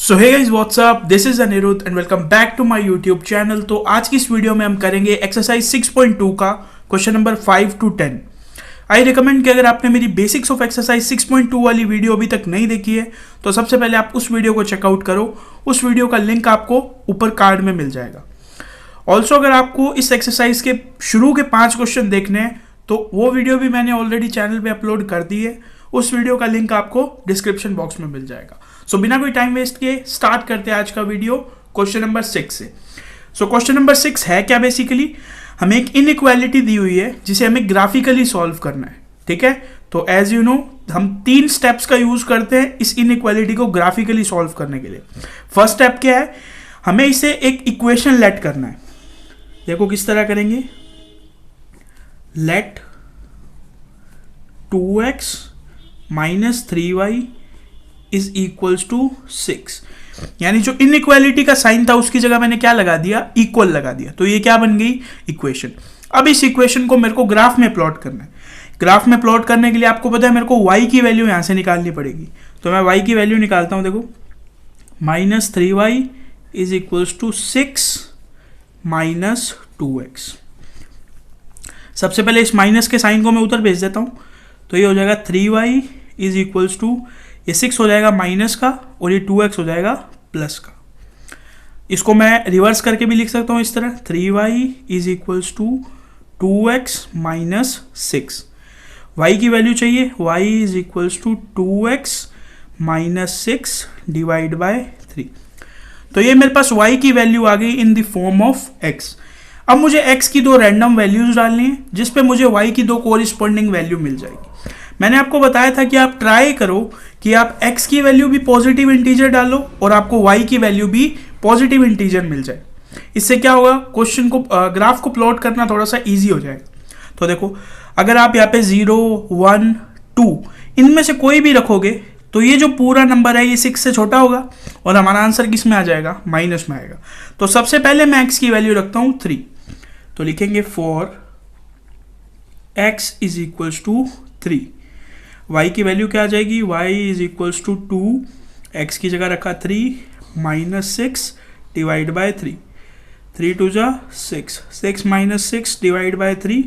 So hey guys what's up, this is Aniruddh and welcome back to my YouTube channel. तो आज की इस video में हम करेंगे एक्सरसाइज 6.2 का question number 5 to 10। I recommend कि अगर आपने मेरी बेसिक्स ऑफ एक्सरसाइज 6.2 वाली वीडियो अभी तक नहीं देखी है तो सबसे पहले आप उस वीडियो को चेकआउट करो। उस वीडियो का लिंक आपको ऊपर कार्ड में मिल जाएगा। ऑल्सो अगर आपको इस एक्सरसाइज के शुरू के 5 क्वेश्चन देखने हैं तो वो वीडियो भी मैंने ऑलरेडी चैनल पे अपलोड कर दी है। उस वीडियो का लिंक आपको डिस्क्रिप्शन बॉक्स में मिल जाएगा। सो बिना कोई टाइम वेस्ट किए स्टार्ट करते हैं आज का वीडियो क्वेश्चन नंबर 6 से। सो क्वेश्चन नंबर 6 है क्या? बेसिकली हमें एक इनइक्वालिटी दी हुई है जिसे हमें ग्राफिकली सॉल्व करना है। ठीक है, तो एज यू नो हम 3 स्टेप्स का यूज करते हैं इस इनइक्वालिटी को ग्राफिकली सॉल्व करने के लिए। फर्स्ट स्टेप क्या है? हमें इसे एक इक्वेशन लेट करना है। देखो किस तरह करेंगे। Let 2x minus 3y is equals to 6, यानी जो इनइक्वालिटी का साइन था उसकी जगह मैंने क्या लगा दिया? इक्वल लगा दिया। तो ये क्या बन गई? इक्वेशन। अब इस इक्वेशन को मेरे को ग्राफ में प्लॉट करना है। ग्राफ में प्लॉट करने के लिए आपको पता है मेरे को y की वैल्यू यहां से निकालनी पड़ेगी। तो मैं y की वैल्यू निकालता हूं। देखो minus 3y is equals to 6 minus 2x। सबसे पहले इस माइनस के साइन को मैं उधर भेज देता हूं। तो ये हो जाएगा 3y इज इक्वल्स टू, ये 6 हो जाएगा माइनस का और ये 2x हो जाएगा प्लस का। इसको मैं रिवर्स करके भी लिख सकता हूं इस तरह, 3y is equals to 2x minus 6। y की वैल्यू चाहिए, y is equals to 2x minus 6 divide by 3। तो ये मेरे पास y की वैल्यू आ गई in the form of x। अब मुझे x की 2 रैंडम वैल्यूज डालनी है जिस पे मुझे y की 2 कोरिस्पॉन्डिंग वैल्यू मिल जाएगी। मैंने आपको बताया था कि आप ट्राई करो कि आप x की वैल्यू भी पॉजिटिव इंटीजर डालो और आपको y की वैल्यू भी पॉजिटिव इंटीजर मिल जाए। इससे क्या होगा? क्वेश्चन को ग्राफ को प्लॉट करना थोड़ा सा इजी हो जाएगा। तो देखो अगर आप यहाँ पे 0, 1, 2 इनमें से कोई भी रखोगे तो ये जो पूरा नंबर है ये 6 से छोटा होगा और हमारा आंसर किस में आ जाएगा? माइनस में आएगा। तो सबसे पहले मैं x की वैल्यू रखता हूँ 3। तो लिखेंगे for x is equals to 3। y की वैल्यू क्या आ जाएगी? y is equals to 2, x की जगह रखा 3 माइनस 6 डिवाइड बाय 3। 3 2 जा 6, 6 minus 6 divide by 3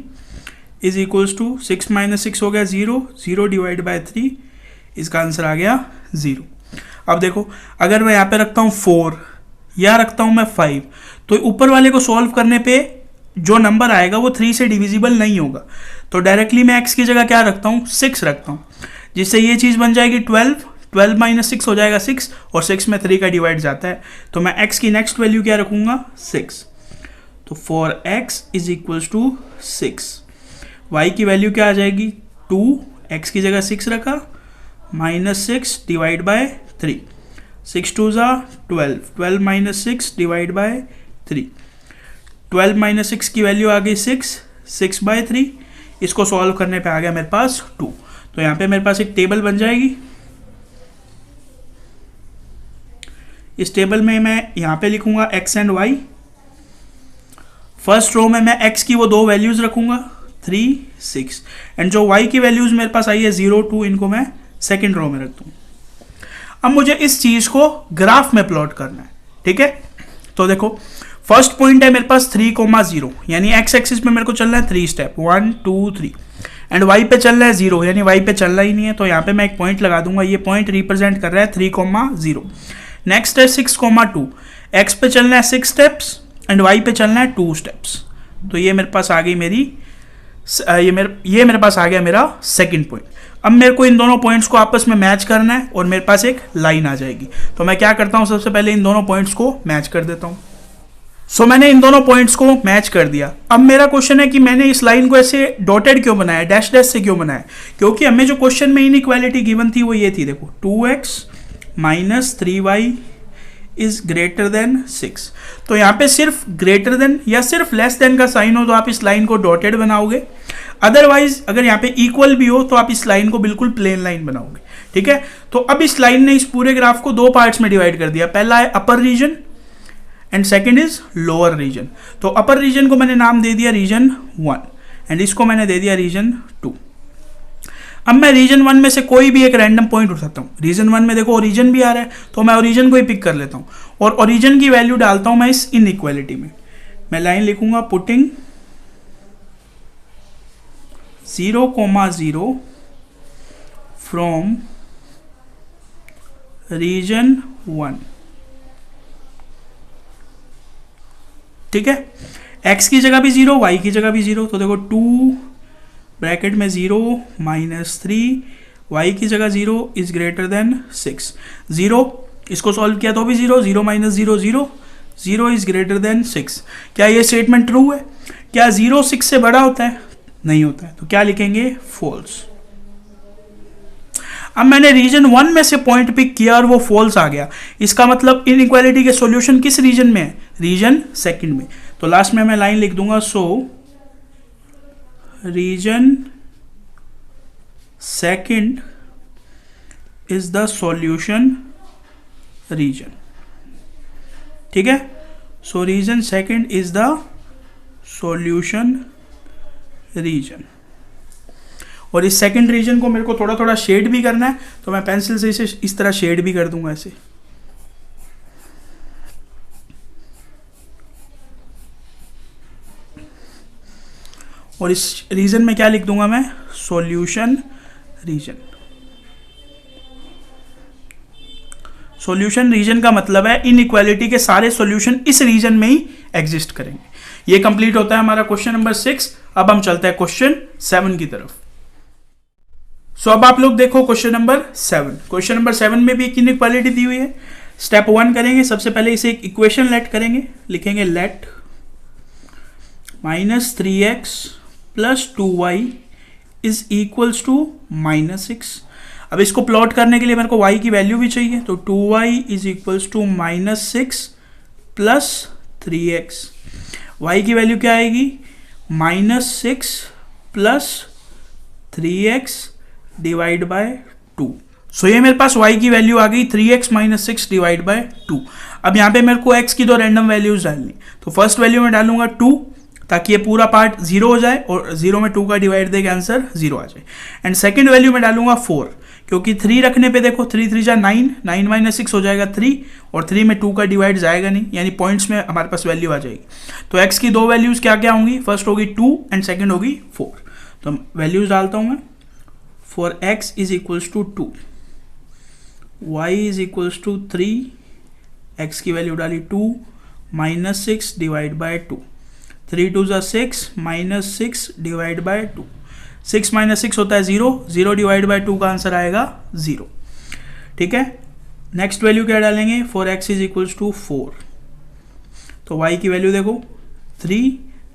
is equals to 6 minus 6 हो गया 0, 0 डिवाइड बाय 3, इसका आंसर आ गया 0। अब देखो अगर मैं यहाँ पे रखता हूँ 4 या रखता हूँ मैं 5 तो ऊपर वाले को सॉल्व करने पे जो नंबर आएगा वो 3 से डिविजिबल नहीं होगा। तो डायरेक्टली मैं x की जगह क्या रखता हूँ? 6 रखता हूँ, जिससे ये चीज़ बन जाएगी 12। 12 माइनस 6 हो जाएगा 6 और 6 में 3 का डिवाइड जाता है। तो मैं x की नेक्स्ट वैल्यू क्या रखूँगा? 6। तो for x is equals to 6। y की वैल्यू क्या आ जाएगी? 2, x की जगह 6 रखा माइनस 6 डिवाइड बाय 3। 6 2 जा 12, 12 माइनस 6 डिवाइड बाय 3। 12 माइनस 6 की वैल्यू आ गई 6, 6 बाय 3। इसको सॉल्व करने पे आ गया मेरे पास 2। तो यहाँ पे मेरे पास एक टेबल बन जाएगी। इस टेबल में मैं यहाँ पे लिखूंगा x and y। First row में मैं x की वो 2 वैल्यूज रखूंगा 3, 6 एंड जो y की वैल्यूज मेरे पास आई है 0, 2 इनको मैं सेकेंड रो में रख दूँ। अब मुझे इस चीज को ग्राफ में प्लॉट करना है। ठीक है, तो देखो फर्स्ट पॉइंट है मेरे पास 3,0 यानी x एक्सिस में मेरे को चलना है 3 स्टेप 1 2 3 एंड y पे चलना है 0 यानी y पे चलना ही नहीं है। तो यहाँ पे मैं एक पॉइंट लगा दूंगा। ये पॉइंट रिप्रेजेंट कर रहा है 3,0। नेक्स्ट है 6,2 x पे चलना है 6 स्टेप्स एंड y पे चलना है 2 स्टेप्स। तो ये मेरे पास आ गई मेरी ये मेरे पास आ गया मेरा सेकंड पॉइंट। अब मेरे को इन दोनों पॉइंट्स को आपस में मैच करना है और मेरे पास एक लाइन आ जाएगी। तो मैं क्या करता हूँ? सबसे पहले इन दोनों पॉइंट्स को मैच कर देता हूँ। सो मैंने इन दोनों पॉइंट्स को मैच कर दिया। अब मेरा क्वेश्चन है कि मैंने इस लाइन को ऐसे डॉटेड क्यों बनाया, डैश डैश से क्यों बनाया? क्योंकि हमें जो क्वेश्चन में इनइक्वालिटी गिवन थी वो ये थी। देखो 2x minus 3y is greater than 6। तो यहाँ पे सिर्फ ग्रेटर देन या सिर्फ लेस देन का साइन हो तो आप इस लाइन को डॉटेड बनाओगे। अदरवाइज अगर यहाँ पे इक्वल भी हो तो आप इस लाइन को बिल्कुल प्लेन लाइन बनाओगे। ठीक है, तो अब इस लाइन ने इस पूरे ग्राफ को 2 पार्ट्स में डिवाइड कर दिया। पहला है upper region and second is lower region. तो अपर रीजन को मैंने नाम दे दिया रीजन 1 एंड इसको मैंने दे दिया रीजन 2। अब मैं रीजन 1 में से कोई भी एक रैंडम पॉइंट उठाता हूँ। रीजन 1 में देखो ओरिजिन भी आ रहा है, तो मैं ओरिजिन को ही पिक कर लेता हूँ और ओरिजिन की वैल्यू डालता हूँ मैं इस इनइक्वालिटी में। मैं लाइन लिखूंगा पुटिंग 0,0 फ्रॉम रीजन 1। ठीक है, x की जगह भी 0, y की जगह भी 0, तो देखो 2 ब्रैकेट में 0 -3, y की जगह 0 इज ग्रेटर देन 6। 0 इसको सॉल्व किया तो भी 0, 0 - 0 0, 0 इज ग्रेटर देन 6। क्या ये स्टेटमेंट ट्रू है? क्या 0 6 से बड़ा होता है? नहीं होता है, तो क्या लिखेंगे? फॉल्स। अब मैंने रीजन 1 में से पॉइंट पिक किया और वो फॉल्स आ गया, इसका मतलब इनइक्वालिटी के सॉल्यूशन किस रीजन में है? रीजन सेकंड में। तो लास्ट में मैं लाइन लिख दूंगा, so region second is the solution region. ठीक है, so region second is the solution region. और इस सेकंड रीजन को मेरे को थोड़ा थोड़ा शेड भी करना है, तो मैं पेंसिल से इसे इस तरह शेड भी कर दूंगा ऐसे। और इस रीजन में क्या लिख दूंगा मैं? Solution region. सॉल्यूशन रीजन का मतलब है इनइक्वालिटी के सारे सॉल्यूशन इस रीजन में ही एग्जिस्ट करेंगे। ये कंप्लीट होता है हमारा क्वेश्चन नंबर 6। अब हम चलते हैं क्वेश्चन 7 की तरफ। सो अब आप लोग देखो क्वेश्चन नंबर 7। क्वेश्चन नंबर 7 में भी एक इनइक्वालिटी दी हुई है। स्टेप 1 करेंगे, सबसे पहले इसे एक इक्वेशन लेट करेंगे। लिखेंगे late -3x + 2y is equals to -6। अब इसको प्लॉट करने के लिए मेरे को y की वैल्यू भी चाहिए, तो 2y is equals to -6 + 3x। y की वैल्यू क्या आएगी? -6 + 3x डिवाइड बाय 2। सो ये मेरे पास y की वैल्यू आ गई 3x - 6 डिवाइड बाय 2। अब यहाँ पे मेरे को x की दो रैंडम वैल्यूज डालनी, तो फर्स्ट वैल्यू में डालूंगा 2 ताकि ये पूरा पार्ट 0 हो जाए और 0 में 2 का डिवाइड देके आंसर 0 आ जाए। एंड सेकंड वैल्यू में डालूंगा 4, क्योंकि 3 रखने पे देखो 3 3 जा 9, 9 - 6 हो जाएगा 3, और 3 में 2 का डिवाइड जाएगा नहीं, यानी पॉइंट्स में हमारे पास वैल्यू आ जाएगी। तो x की दो वैल्यूज क्या क्या होंगी? फर्स्ट होगी 2 एंड सेकंड होगी 4। तो वैल्यूज डालता हूं मैं। For x is equals to 2, y is equals to 3, x की वैल्यू डाली 2 -6 डिवाइड बाय 2, 3 2 जा 6 -6 डिवाइड बाय 2, 6 - 6 होता है 0, 0 डिवाइड बाय 2 का आंसर आएगा 0। ठीक है, नेक्स्ट वैल्यू क्या डालेंगे? For x is equals to 4, तो y की वैल्यू देखो 3,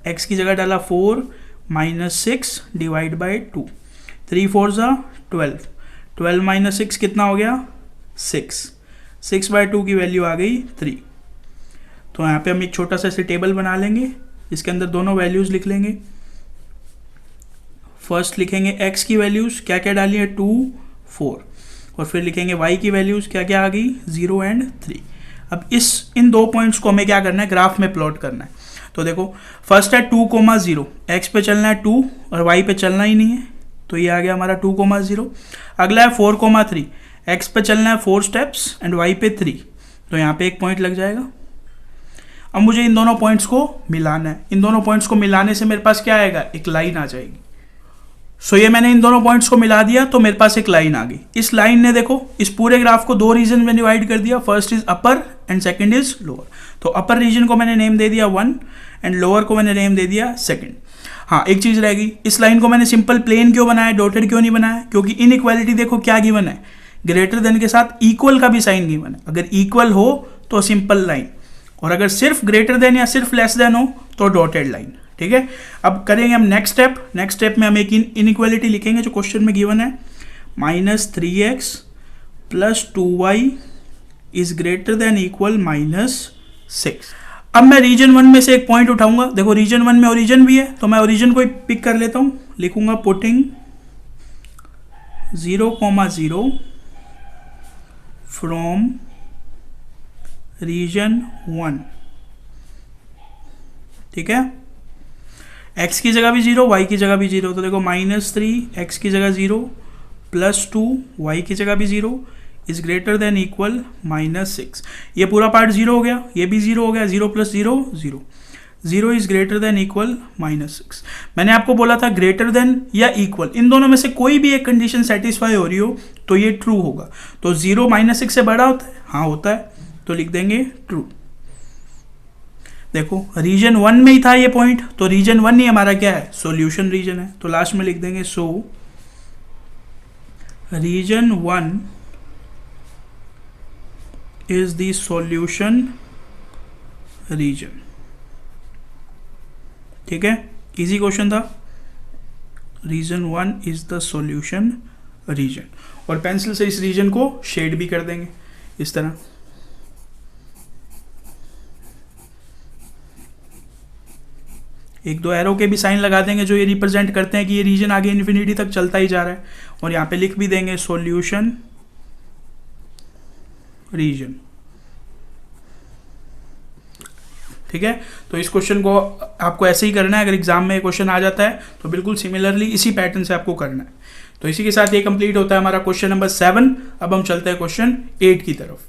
x की जगह डाला 4 -6 डिवाइड बाय 2, 3 4 जा 12, 12 - 6 कितना हो गया? 6, 6/2 की वैल्यू आ गई 3। तो यहाँ पे हम एक छोटा सा ऐसे टेबल बना लेंगे, इसके अंदर दोनों वैल्यूज लिख लेंगे। फर्स्ट लिखेंगे x की वैल्यूज क्या क्या डाली है? 2 4, और फिर लिखेंगे y की वैल्यूज क्या क्या आ गई? 0 एंड 3। अब इन दो पॉइंट्स को हमें क्या करना है? ग्राफ में प्लॉट करना है। तो देखो फर्स्ट है 2,0, x पे चलना है 2 और y पे चलना ही नहीं है, तो ये आ गया हमारा 2,0। अगला है 4,3, x पे चलना है 4 स्टेप्स एंड y पे 3, तो यहाँ पे एक पॉइंट लग जाएगा। अब मुझे इन दोनों पॉइंट्स को मिलाना है। इन दोनों पॉइंट्स को मिलाने से मेरे पास क्या आएगा? एक लाइन आ जाएगी। सो ये मैंने इन दोनों पॉइंट्स को मिला दिया, तो मेरे पास एक लाइन आ गई। इस लाइन ने देखो इस पूरे ग्राफ को दो रीजन में डिवाइड कर दिया, first is upper and second is lower. तो अपर रीजन को मैंने नेम दे दिया 1 एंड लोअर को मैंने नेम दे दिया 2। हाँ, एक चीज रहेगी, इस लाइन को मैंने सिंपल प्लेन क्यों बनाया, डॉटेड क्यों नहीं बनाया? क्योंकि इनइक्वालिटी देखो क्या गिवन है, ग्रेटर देन के साथ इक्वल का भी साइन गिवन है। अगर इक्वल हो तो सिंपल लाइन, और अगर सिर्फ ग्रेटर देन या सिर्फ लेस देन हो तो डॉटेड लाइन। ठीक है, अब करेंगे हम नेक्स्ट स्टेप। नेक्स्ट स्टेप में हम एक इनइक्वालिटी लिखेंगे जो क्वेश्चन में गिवन है, -3x + 2y is greater than equal -6। अब मैं रीजन 1 में से एक पॉइंट उठाऊंगा। देखो रीजन 1 में ओरिजिन भी है, तो मैं ओरिजिन को पिक कर लेता हूं। लिखूंगा पुटिंग 0,0 फ्रॉम रीजन 1। ठीक है, x की जगह भी 0, y की जगह भी 0, तो देखो -3, x की जगह 0, +2 y की जगह भी 0 इज ग्रेटर देन इक्वल -6। ये पूरा पार्ट 0 हो गया, ये भी 0 हो गया, 0 + 0 0, 0 इज ग्रेटर देन इक्वल -6। मैंने आपको बोला था ग्रेटर देन या इक्वल, इन दोनों में से कोई भी एक कंडीशन सेटिस्फाई हो रही हो तो ये ट्रू होगा। तो 0 -6 से बड़ा होता है, हाँ होता है, तो लिख देंगे ट्रू। देखो रीजन 1 में ही था ये पॉइंट, तो रीजन 1 ही हमारा क्या है, सॉल्यूशन रीजन है, तो लास्ट में लिख देंगे so region 1 is the solution region. ठीक है, इजी क्वेश्चन था। Region 1 is the solution region, और पेंसिल से इस रीजन को शेड भी कर देंगे इस तरह। एक दो एरो के भी साइन लगा देंगे जो ये रिप्रेजेंट करते हैं कि ये रीजन आगे इन्फिनिटी तक चलता ही जा रहा है, और यहाँ पे लिख भी देंगे सॉल्यूशन रीजन। ठीक है, तो इस क्वेश्चन को आपको ऐसे ही करना है। अगर एग्जाम में क्वेश्चन आ जाता है तो बिल्कुल सिमिलरली इसी पैटर्न से आपको करना है। तो इसी के साथ ये कंप्लीट होता है हमारा क्वेश्चन नंबर 7। अब हम चलते हैं क्वेश्चन 8 की तरफ।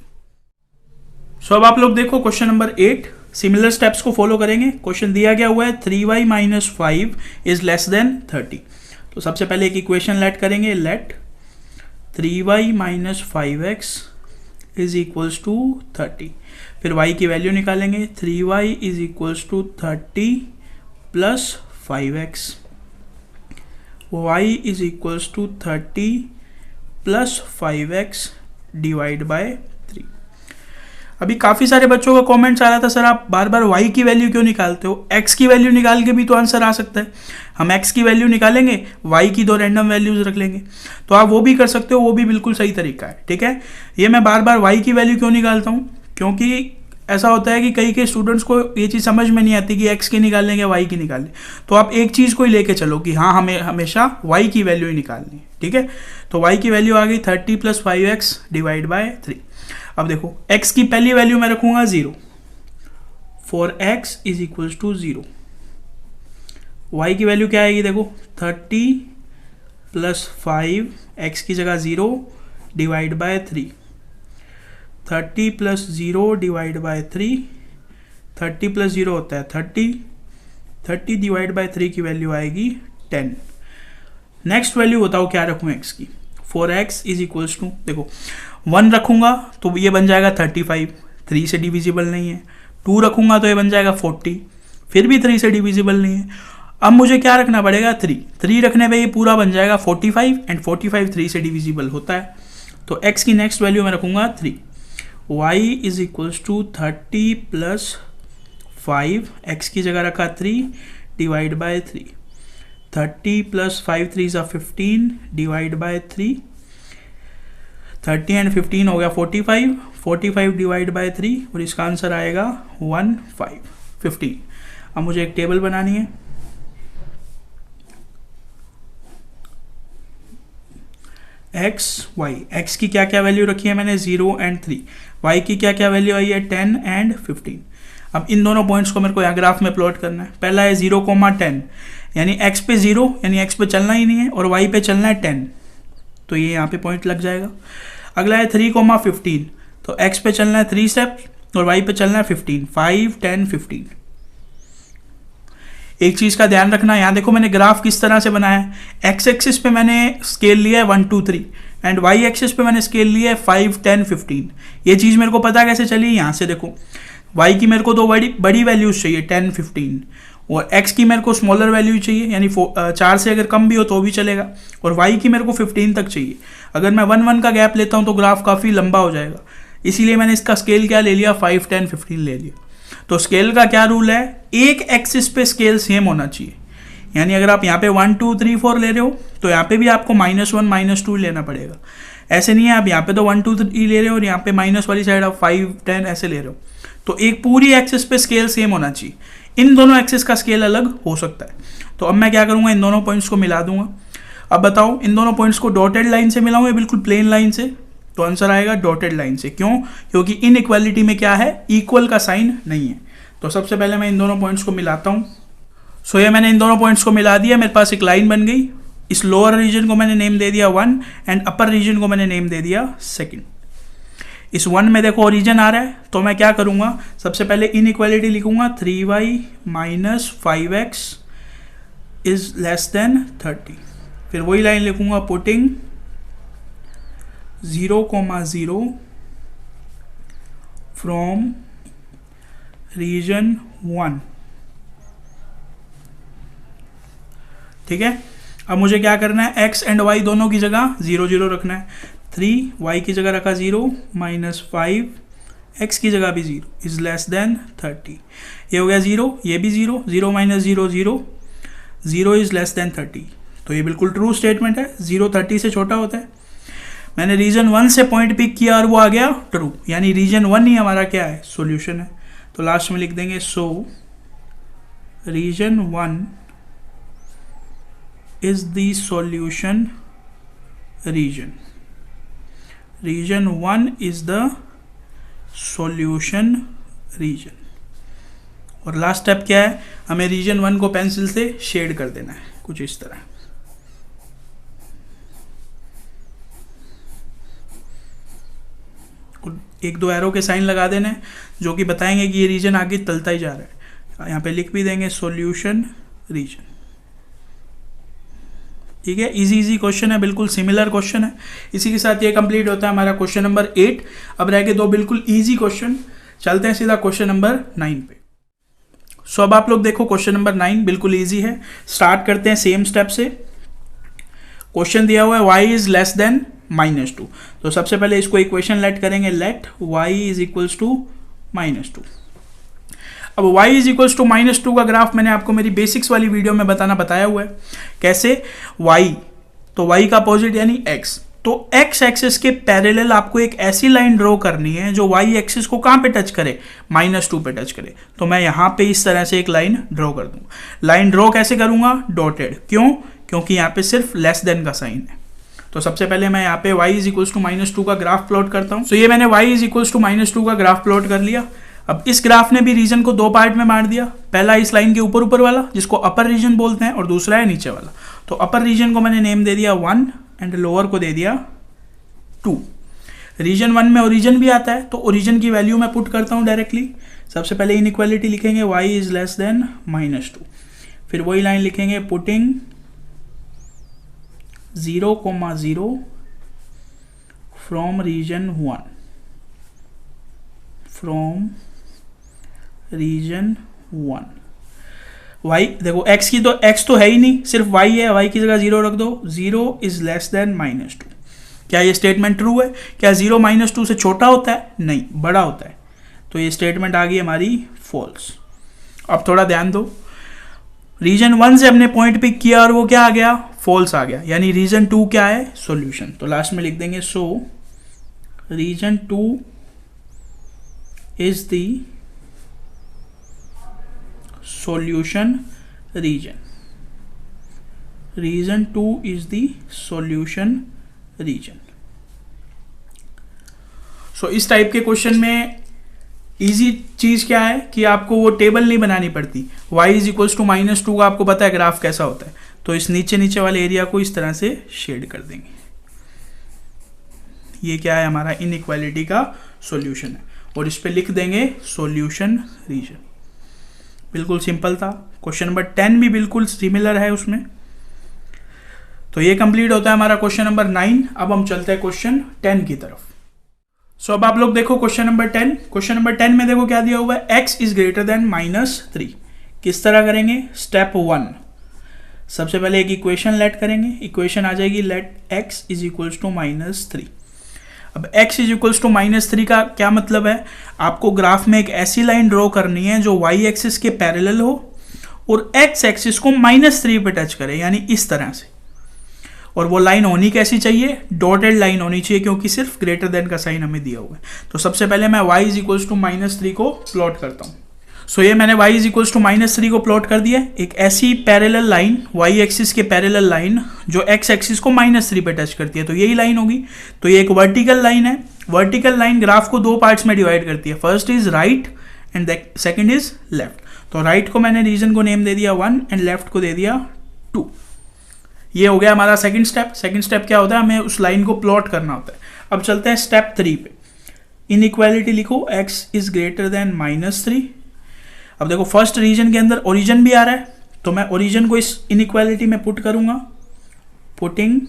सो अब आप लोग देखो क्वेश्चन नंबर 8, सिमिलर स्टेप्स को फॉलो करेंगे। क्वेश्चन दिया गया हुआ है 3y - 5 इज लेस देन 30। तो सबसे पहले एक इक्वेशन लेट करेंगे, let 3y - 5x is equals to 30। फिर y की वैल्यू निकालेंगे, 3y is equals to 30 plus 5x, y is equals to 30 plus 5x divide by 3। अभी काफ़ी सारे बच्चों का कमेंट्स आ रहा था, सर आप बार बार y की वैल्यू क्यों निकालते हो, x की वैल्यू निकाल के भी तो आंसर आ सकता है। हम x की वैल्यू निकालेंगे, y की 2 रैंडम वैल्यूज रख लेंगे, तो आप वो भी कर सकते हो, वो भी बिल्कुल सही तरीका है। ठीक है, ये मैं बार बार y की वैल्यू क्यों निकालता हूँ, क्योंकि ऐसा होता है कि कई के स्टूडेंट्स को ये चीज़ समझ में नहीं आती कि x की निकालने या y की निकालने, तो आप एक चीज़ को ही लेके चलो कि हाँ हमें हमेशा y की वैल्यू ही निकालनी है। ठीक है, तो y की वैल्यू आ गई 30 प्लस 5x डिवाइड बाय 3। अब देखो x की पहली वैल्यू मैं रखूंगा 0, for x is equals to 0। y की वैल्यू क्या आएगी, देखो 30 प्लस 5 x की जगह 0 divide by 3, 30 plus 0 divide by 3, 30 plus 0 होता है 30, 30 डिवाइड बाय 3 की वैल्यू आएगी 10। नेक्स्ट वैल्यू बताओ क्या रखूँ x की, for x is equals to, देखो 1 रखूंगा तो ये बन जाएगा 35, 3 से डिविजिबल नहीं है। 2 रखूंगा तो ये बन जाएगा 40, फिर भी 3 से डिविजिबल नहीं है। अब मुझे क्या रखना पड़ेगा, 3 रखने पे ये पूरा बन जाएगा 45, एंड 45 3 से डिविजिबल होता है। तो x की नेक्स्ट वैल्यू मैं रखूंगा 3, y is equals to 30 plus 5, x की जगह रखा 3 डिवाइड बाय 3, 30 प्लस 5 3 ज़ा 15 डिवाइड बाय 3, 30 एंड 15 हो गया 45, 45 डिवाइड बाय 3, और इसका आंसर आएगा 15। अब मुझे एक टेबल बनानी है। x की क्या क्या वैल्यू रखी है मैंने, 0 एंड 3, y की क्या क्या वैल्यू आई है 10 एंड 15। अब इन दोनों पॉइंट्स को मेरे को यहाँ ग्राफ में प्लॉट करना है। पहला है 0,10, यानी x पे 0 यानी x पे चलना ही नहीं है, और y पे चलना है 10, तो ये यहाँ पे पॉइंट लग जाएगा। अगला है 3,15, तो x पे चलना है 3 स्टेप्स और y पे चलना है 15, 5 10 15। एक चीज़ का ध्यान रखना, यहाँ देखो मैंने ग्राफ किस तरह से बनाया है। x एक्सिस पे मैंने स्केल लिया है 1 2 3, एंड y एक्सिस पे मैंने स्केल लिया है 5 10 15। ये चीज़ मेरे को पता कैसे चली, यहाँ से देखो y की मेरे को 2 बड़ी वैल्यूज चाहिए 10 15, और x की मेरे को स्मॉलर वैल्यू चाहिए, यानी 4 से अगर कम भी हो तो भी चलेगा, और y की मेरे को 15 तक चाहिए। अगर मैं 1 1 का गैप लेता हूँ तो ग्राफ काफ़ी लंबा हो जाएगा, इसीलिए मैंने इसका स्केल क्या ले लिया, 5 10 15 ले लिया। तो स्केल का क्या रूल है, एक एक्सिस पे स्केल सेम होना चाहिए, यानी अगर आप यहाँ पे 1 2 3 4 ले रहे हो तो यहाँ पे भी आपको -1 -2 लेना पड़ेगा। ऐसे नहीं है आप यहाँ पे तो 1 2 3 ले रहे हो और यहाँ पे माइनस वाली साइड आप 5 10 ऐसे ले रहे हो, तो एक पूरी एक्सिस पे स्केल सेम होना चाहिए। इन दोनों एक्सिस का स्केल अलग हो सकता है, तो अब मैं क्या करूँगा, इन दोनों पॉइंट्स को मिला दूंगा। अब बताओ इन दोनों पॉइंट्स को डॉटेड लाइन से मिलाऊँ या बिल्कुल प्लेन लाइन से, तो आंसर आएगा डॉटेड लाइन से। क्यों, क्योंकि इनइक्वालिटी में क्या है, इक्वल का साइन नहीं है। तो सबसे पहले मैं इन दोनों पॉइंट्स को मिलाता हूँ। सो ये मैंने इन दोनों पॉइंट्स को मिला दिया, मेरे पास एक लाइन बन गई इस लोअर रीजन को मैंने नेम दे दिया 1 एंड अपर रीजन को मैंने नेम दे दिया 2। इस 1 में देखो ओरिजिन आ रहा है, तो मैं क्या करूँगा, सबसे पहले इनइक्वालिटी लिखूँगा 3y minus 5x is less than 30। फिर वही लाइन लिखूँगा पुटिंग 0,0 फ्रॉम रीजन 1। ठीक है, अब मुझे क्या करना है, x एंड y दोनों की जगह 0 0 रखना है। 3 y की जगह रखा 0 माइनस 5 x की जगह भी 0 इज लेस देन 30। ये हो गया 0, ये भी 0, 0 माइनस 0 0, 0 इज लेस देन 30। तो ये बिल्कुल ट्रू स्टेटमेंट है, 0 30 से छोटा होता है। मैंने रीजन 1 से पॉइंट पिक किया और वो आ गया ट्रू, यानी रीजन 1 ही हमारा क्या है, सॉल्यूशन है। तो लास्ट में लिख देंगे so region 1 is the solution region. Region 1 is the solution region. और लास्ट स्टेप क्या है, हमें रीजन 1 को पेंसिल से शेड कर देना है कुछ इस तरह। एक दो एरो के साइन लगा देने जो कि बताएंगे कि ये रीजन आगे चलता ही जा रहा है। यहाँ पे लिख भी देंगे सॉल्यूशन रीजन। ठीक है, इजी क्वेश्चन है, बिल्कुल सिमिलर क्वेश्चन है। इसी के साथ ये कंप्लीट होता है हमारा क्वेश्चन नंबर 8। अब रह गए दो बिल्कुल इजी क्वेश्चन, चलते हैं सीधा क्वेश्चन नंबर 9 पे। सो अब आप लोग देखो क्वेश्चन नंबर 9 बिल्कुल इजी है। स्टार्ट करते हैं सेम स्टेप से। क्वेश्चन दिया हुआ है y इज लेस देन -2। तो सबसे पहले इसको इक्वेशन लेट करेंगे, let y is equals to -2। अब y इज इक्वल्स टू -2 का ग्राफ मैंने आपको मेरी बेसिक्स वाली वीडियो में बताया हुआ है। कैसे y, तो y का अपोजिट यानी x, तो x एक्सिस के पैरेलल आपको एक ऐसी लाइन ड्रॉ करनी है जो y एक्सिस को कहाँ पे टच करे, -2 पे टच करे। तो मैं यहाँ पे इस तरह से एक लाइन ड्रॉ कर दूंगा। लाइन ड्रॉ कैसे करूंगा, डॉटेड। क्यों, क्योंकि यहाँ पे सिर्फ लेस देन का साइन है। तो सबसे पहले मैं यहाँ पे y इज इक्वल्स टू -2 का ग्राफ प्लॉट करता हूँ। तो ये मैंने y इज इक्वल्स टू -2 का ग्राफ प्लॉट कर लिया। अब इस ग्राफ ने भी रीजन को दो पार्ट में बांट दिया। पहला इस लाइन के ऊपर वाला जिसको अपर रीजन बोलते हैं, और दूसरा है नीचे वाला। तो अपर रीजन को मैंने नेम दे दिया 1 एंड लोअर को दे दिया 2। रीजन 1 में ओरिजिन भी आता है, तो ओरिजिन की वैल्यू मैं पुट करता हूँ डायरेक्टली। सबसे पहले इनइक्वालिटी लिखेंगे y इज लेस देन -2। फिर वही लाइन लिखेंगे putting 0,0 from region 1, from region 1। y देखो x की, तो x तो है ही नहीं, सिर्फ y है, y की जगह 0 रख दो। 0 इज लेस देन -2। क्या ये स्टेटमेंट ट्रू है? क्या 0 -2 से छोटा होता है? नहीं, बड़ा होता है। तो ये स्टेटमेंट आ गई हमारी फॉल्स। अब थोड़ा ध्यान दो, रीजन 1 से हमने पॉइंट पिक किया और वो क्या आ गया, फॉल्स आ गया, यानी रीजन 2 क्या है, सॉल्यूशन। तो लास्ट में लिख देंगे so reason 2 is the solution region. Region 2 is the solution region. So इस टाइप के क्वेश्चन में इजी चीज क्या है कि आपको वो टेबल नहीं बनानी पड़ती। y इज इक्वल्स टू -2 का आपको पता है ग्राफ कैसा होता है, तो इस नीचे वाले एरिया को इस तरह से शेड कर देंगे। ये क्या है, हमारा इनइक्वालिटी का सॉल्यूशन है, और इस पे लिख देंगे सॉल्यूशन रीजन। बिल्कुल सिंपल था। क्वेश्चन नंबर 10 भी बिल्कुल सिमिलर है उसमें। तो ये कंप्लीट होता है हमारा क्वेश्चन नंबर 9। अब हम चलते हैं क्वेश्चन 10 की तरफ। सो अब आप लोग देखो क्वेश्चन नंबर 10। क्वेश्चन नंबर 10 में देखो क्या दिया हुआ है, x इज ग्रेटर देन -3। किस तरह करेंगे, स्टेप 1, सबसे पहले एक इक्वेशन लेट करेंगे। इक्वेशन आ जाएगी let x is equals to -3। अब x इज इक्वल्स टू -3 का क्या मतलब है, आपको ग्राफ में एक ऐसी लाइन ड्रॉ करनी है जो y एक्सिस के पैरेलल हो और x एक्सिस को -3 पे टच करे, यानी इस तरह से। और वो लाइन होनी कैसी चाहिए, डॉटेड लाइन होनी चाहिए, क्योंकि सिर्फ ग्रेटर देन का साइन हमें दिया हुआ है। तो सबसे पहले मैं y इज इक्वल्स टू -3 को प्लॉट करता हूँ। सो ये मैंने y इज इक्वल्स टू -3 को प्लॉट कर दिया। एक ऐसी पैरेलल लाइन, y एक्सिस के पैरेलल लाइन जो x एक्सिस को -3 पे टच करती है, तो यही लाइन होगी। तो ये एक वर्टिकल लाइन है। वर्टिकल लाइन ग्राफ को दो पार्ट्स में डिवाइड करती है, first is right and second is left. तो राइट को मैंने रीजन को नेम दे दिया 1 एंड लेफ्ट को दे दिया 2। ये हो गया हमारा सेकंड स्टेप। सेकंड स्टेप क्या होता है, हमें उस लाइन को प्लॉट करना होता है। अब चलते हैं स्टेप 3 पे। इनइक्वालिटी लिखो x इज ग्रेटर देन -3। अब देखो फर्स्ट रीजन के अंदर ओरिजिन भी आ रहा है, तो मैं ओरिजिन को इस इनइक्वालिटी में पुट करूंगा। Putting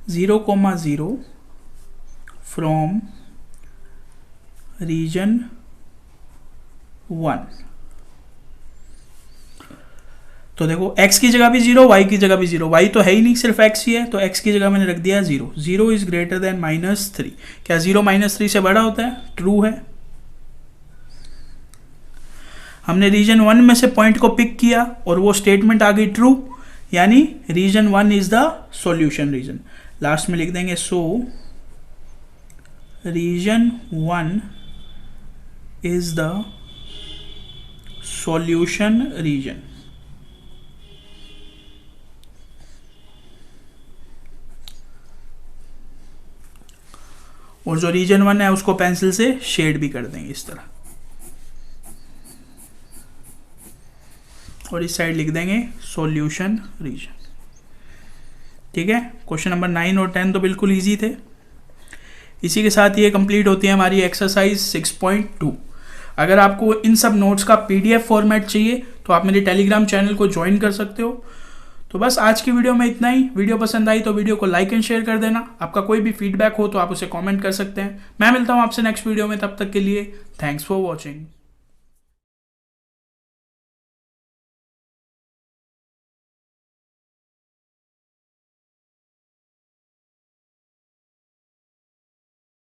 0,0 from region 1। तो देखो x की जगह भी 0, y की जगह भी 0। y तो है ही नहीं, सिर्फ x ही है, तो x की जगह मैंने रख दिया 0। 0 इज ग्रेटर देन -3। क्या 0 -3 से बड़ा होता है? ट्रू है। हमने रीजन 1 में से पॉइंट को पिक किया और वो स्टेटमेंट आ गई ट्रू, यानी region 1 is the solution region. Last में लिख देंगे so region 1 is the solution region. और जो रीजन 1 है उसको पेंसिल से शेड भी कर देंगे इस तरह, और इस साइड लिख देंगे सॉल्यूशन रीजन। ठीक है, क्वेश्चन नंबर 9 और 10 तो बिल्कुल इजी थे। इसी के साथ ये कंप्लीट होती है हमारी एक्सरसाइज 6.2। अगर आपको इन सब नोट्स का PDF फॉर्मेट चाहिए तो आप मेरे टेलीग्राम चैनल को ज्वाइन कर सकते हो। तो बस आज की वीडियो में इतना ही। वीडियो पसंद आई तो वीडियो को लाइक एंड शेयर कर देना। आपका कोई भी फीडबैक हो तो आप उसे कमेंट कर सकते हैं। मैं मिलता हूँ आपसे नेक्स्ट वीडियो में, तब तक के लिए थैंक्स फॉर वॉचिंग।